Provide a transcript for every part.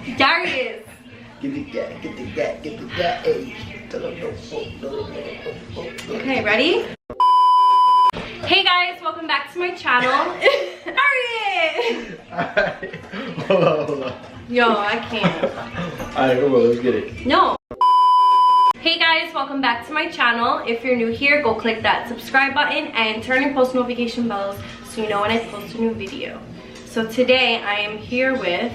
Darius. Get the gat, get the gat, get the gat, hey. Okay, ready? Hey guys, welcome back to my channel. Darius! Alright, hold on. Yo, I can't. Alright, come on, let's get it. No. Hey guys, welcome back to my channel. If you're new here, go click that subscribe button and turn on post notification bells so you know when I post a new video. So today I am here with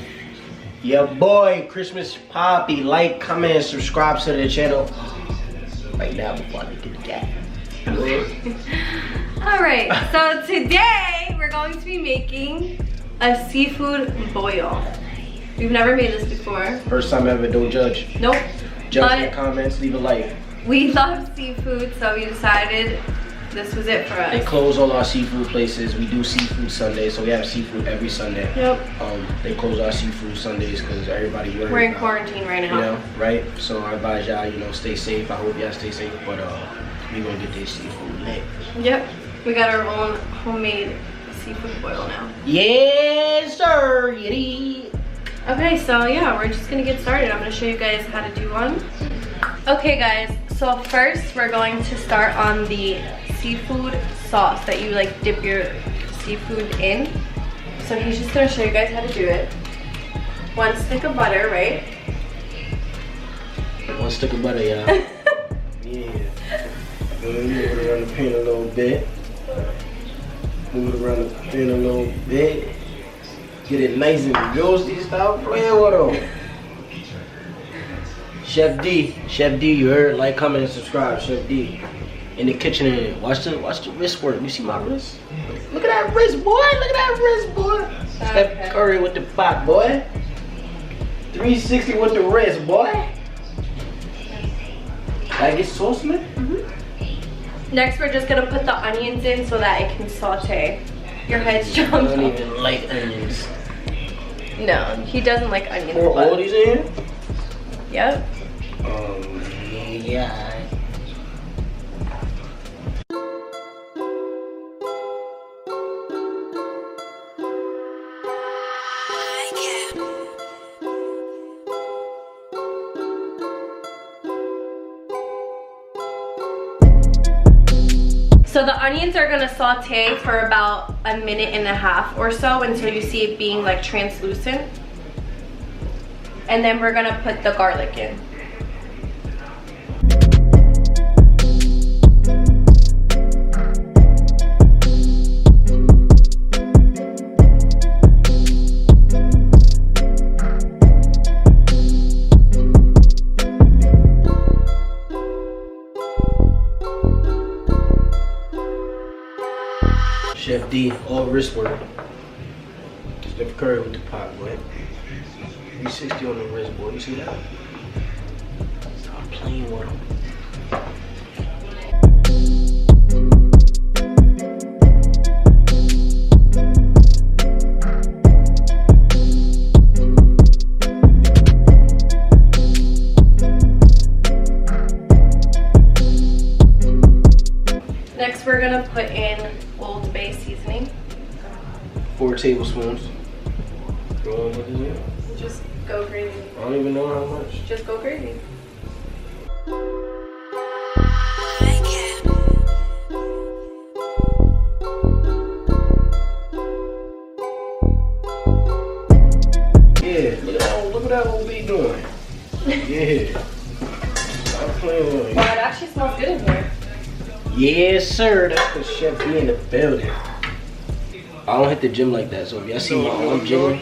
your boy Christmas Papi. Like, comment, and subscribe to the channel right now before I get to the cat. Alright, so today we're going to be making a seafood boil. We've never made this before. First time ever, don't judge. Nope. Judge in the comments, leave a like. We love seafood, so we decided this was it for us. They close all our seafood places. We do seafood Sundays, so we have seafood every Sunday. Yep. They close our seafood Sundays because everybody works. We're in quarantine right now. You know, right? So I advise y'all, you know, stay safe. I hope y'all stay safe, but we gonna get this seafood lit. Yep. We got our own homemade seafood boil now. Yes, sir. Yitty. Okay, so yeah, we're just gonna get started. I'm gonna show you guys how to do one. Okay guys, so first we're going to start on the seafood sauce that you like dip your seafood in. So he's just gonna show you guys how to do it. 1 stick of butter, right? 1 stick of butter, y'all. Yeah. Move it around the pan a little bit. Move it around the pan a little bit. Get it nice and ghosty. Stop playing with them. Chef D, you heard? Like, comment, and subscribe. Chef D in the kitchen. And watch the wrist work. You see my wrist? Look at that wrist, boy. Look at that wrist, boy. Steph Curry with the pot, boy. 360 with the wrist, boy. Gotta get sauce, man. Next, we're just gonna put the onions in so that it can saute. Your head's jumped. I don't even like onions. No, he doesn't like onions. Pour all these in? Yep. Yeah. So the onions are gonna saute for about 1.5 minutes or so until you see it being like translucent. And then we're gonna put the garlic in. Chef D, all wrist work. Steph Curry with the pot, boy. 360 on the wrist, boy. You see that? Stop playing with him. Next, we're gonna put in Old Bay seasoning. 4 tablespoons. What is it? Just go crazy. I don't even know how much. Just go crazy. Yeah, look at that old B doing. Yeah. Stop playing with me. Wow, it actually smells good in here. Yes, sir. That's the Chef D in the building. I don't hit the gym like that, so if y'all see me on gym,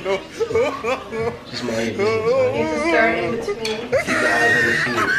just my head. You can stir it in between. You guys never see it.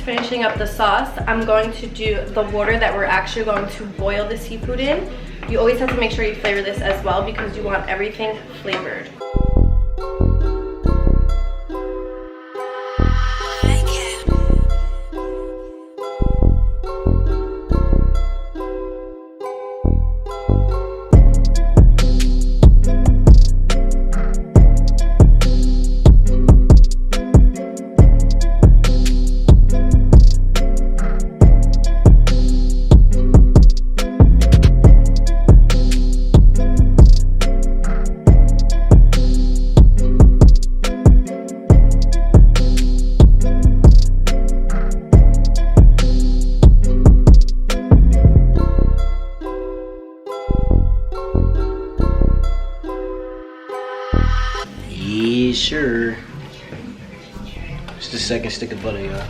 finishing up the sauce, I'm going to do the water that we're actually going to boil the seafood in. You always have to make sure you flavor this as well because you want everything flavored. Sure. It's the second stick of butter, y'all.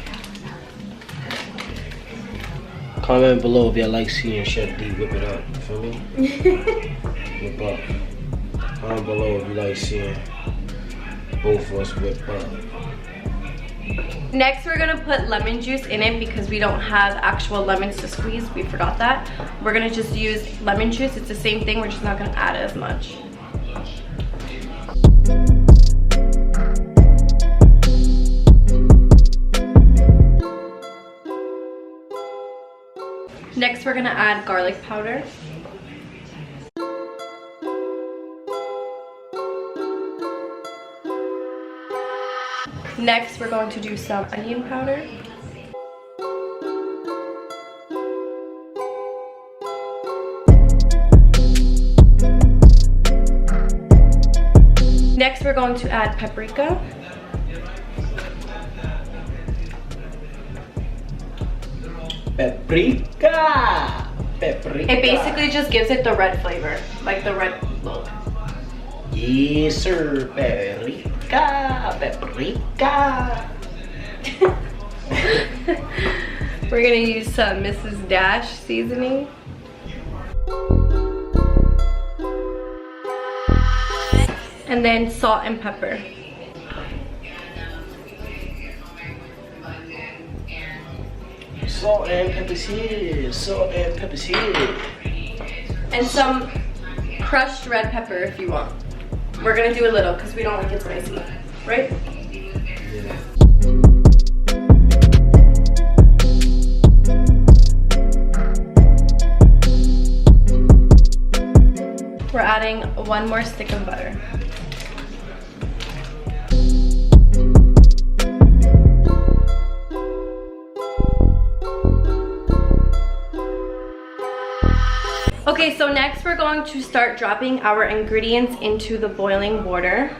Comment below if y'all like seeing Chef D whip it up. You feel me? Whip up. Comment below if you like seeing both of us whip up. Next, we're gonna put lemon juice in it because we don't have actual lemons to squeeze. We forgot that. We're gonna just use lemon juice. It's the same thing. We're just not gonna add as much. Next, we're gonna add garlic powder. Next, we're going to do some onion powder. Next, we're going to add paprika. Paprika! Paprika! It basically just gives it the red flavor, like the red look. Yes, sir. Paprika! Paprika! We're gonna use some Mrs. Dash seasoning. And then salt and pepper. Salt and pepper's here. Salt and pepper's here. And some crushed red pepper if you want. We're gonna do a little because we don't like it spicy, right? Yeah. We're adding one more stick of butter. Okay, so next we're going to start dropping our ingredients into the boiling water.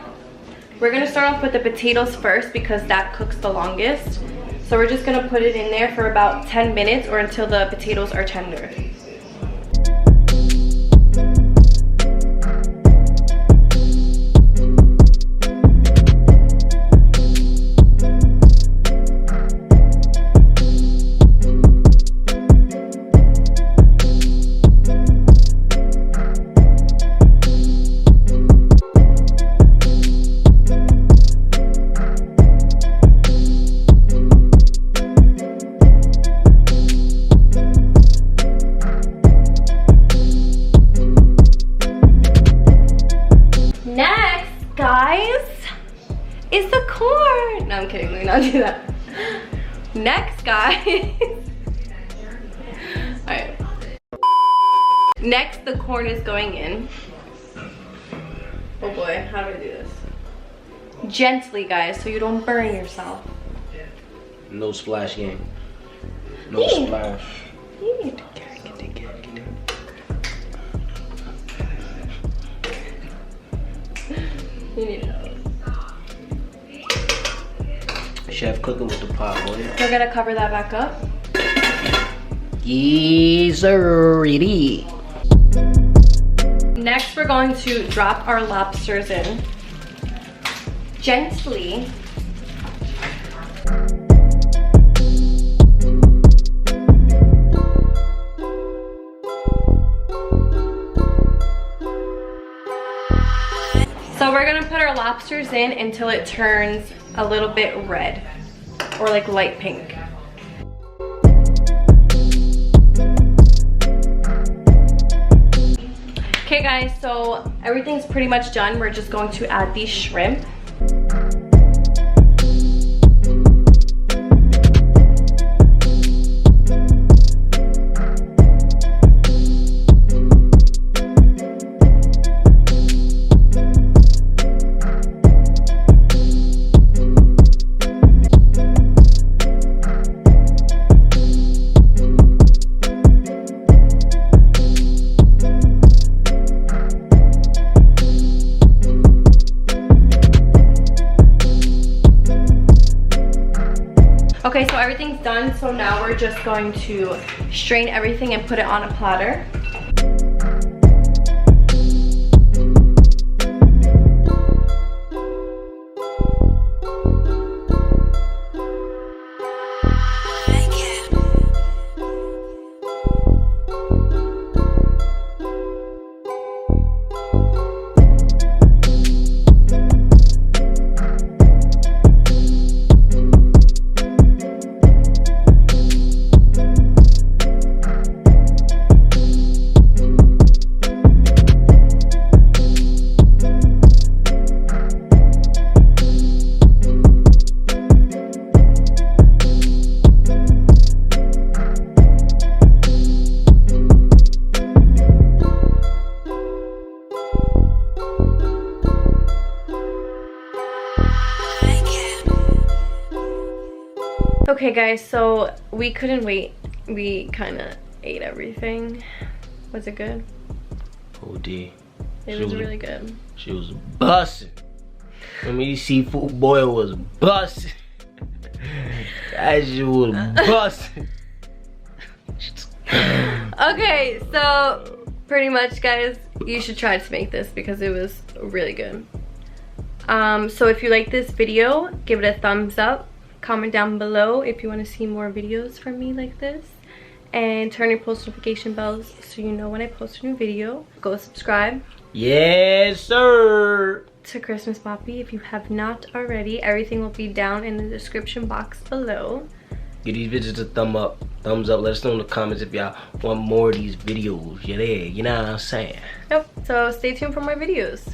We're gonna start off with the potatoes first because that cooks the longest. So we're just gonna put it in there for about 10 minutes or until the potatoes are tender. Is the corn. No, I'm kidding, let me not do that. Next, guys. Alright. Next, the corn is going in. Oh boy, how do I do this? Gently, guys, so you don't burn yourself. No splash game. No splash. You need to. Chef cooking with the pot, boy. We're gonna cover that back up. Yes, sir, it is. Next, we're going to drop our lobsters in. Gently. So we're gonna put our lobsters in until it turns a little bit red or like light pink. Okay guys, so everything's pretty much done. We're just going to add these shrimp. Okay, so everything's done, so now we're just going to strain everything and put it on a platter. Okay guys, so we couldn't wait. We kind of ate everything. Was it good? OD. It was really good. She was busting. I mean, seafood boil was busting. That shit was busting. Okay, so pretty much guys, you should try to make this because it was really good. So if you like this video, give it a thumbs up. Comment down below if you want to see more videos from me like this, and turn your post notification bells so you know when I post a new video. Go subscribe. Yes sir. To Christmas Papi if you have not already. Everything will be down in the description box below. Give these videos a thumbs up. Let us know in the comments if y'all want more of these videos. You know what I'm saying? Yep, so stay tuned for more videos.